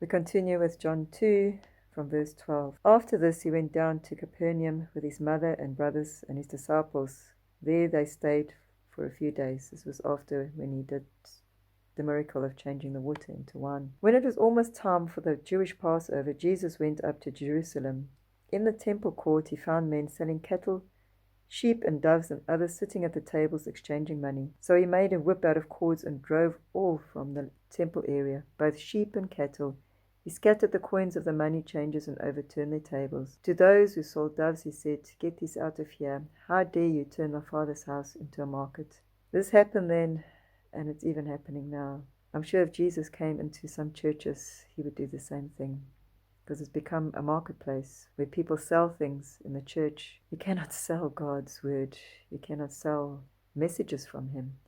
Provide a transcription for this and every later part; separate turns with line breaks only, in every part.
We continue with John 2 from verse 12. After this, he went down to Capernaum with his mother and brothers and his disciples. There they stayed for a few days. This was after when he did the miracle of changing the water into wine. When it was almost time for the Jewish Passover, Jesus went up to Jerusalem. In the temple court, he found men selling cattle, sheep and doves, and others sitting at the tables exchanging money. So he made a whip out of cords and drove all from the temple area, both sheep and cattle. He scattered the coins of the money changers and overturned their tables. To those who sold doves he said, "Get these out of here. How dare you turn my Father's house into a market?" This happened then, and it's even happening now. I'm sure if Jesus came into some churches, he would do the same thing. Because it's become a marketplace where people sell things in the church. You cannot sell God's word. You cannot sell messages from him.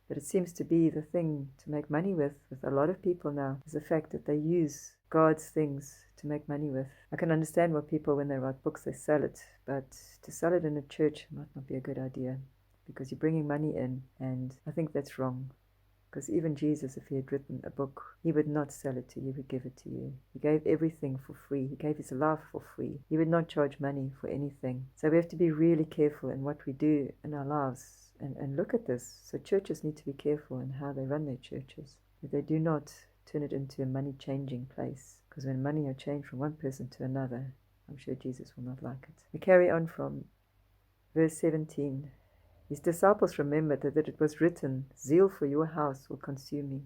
But it seems to be the thing to make money with a lot of people now, is the fact that they use God's things to make money with. I can understand why people, when they write books, they sell it. But to sell it in a church might not be a good idea, because you're bringing money in, and I think that's wrong. Because even Jesus, if he had written a book, he would not sell it to you, he would give it to you. He gave everything for free. He gave his life for free. He would not charge money for anything. So we have to be really careful in what we do in our lives and look at this. So churches need to be careful in how they run their churches. That they do not turn it into a money-changing place. Because when money are changed from one person to another, I'm sure Jesus will not like it. We carry on from verse 17. His disciples remembered that it was written, "Zeal for your house will consume me."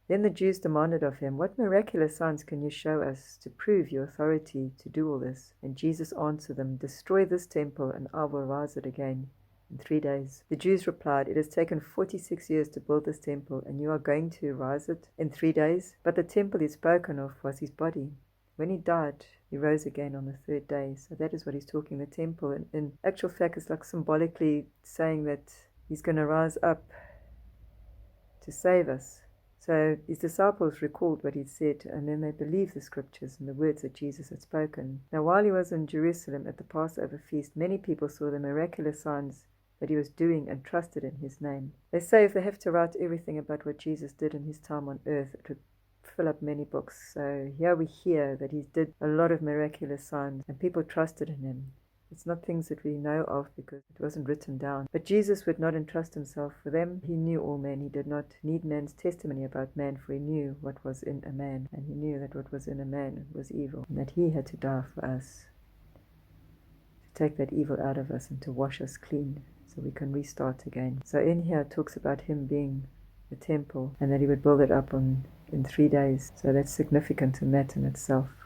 Then the Jews demanded of him, "What miraculous signs can you show us to prove your authority to do all this?" And Jesus answered them, "Destroy this temple, and I will rise it again in 3 days." The Jews replied, "It has taken 46 years to build this temple, and you are going to rise it in 3 days? But the temple he's spoken of was his body. When he died, he rose again on the 3rd day." So that is what he's talking, the temple. In actual fact, it's like symbolically saying that he's going to rise up to save us. So his disciples recalled what he'd said, and then they believed the scriptures and the words that Jesus had spoken. Now while he was in Jerusalem at the Passover feast, many people saw the miraculous signs that he was doing and trusted in his name. They say if they have to write everything about what Jesus did in his time on earth, it would fill up many books. So here we hear that he did a lot of miraculous signs and people trusted in him. It's not things that we know of because it wasn't written down. But Jesus would not entrust himself for them. He knew all men. He did not need man's testimony about man, for he knew what was in a man. And he knew that what was in a man was evil, and that he had to die for us, to take that evil out of us and to wash us clean so we can restart again. So in here it talks about him being the temple and that he would build it up in 3 days. So that's significant in that in itself.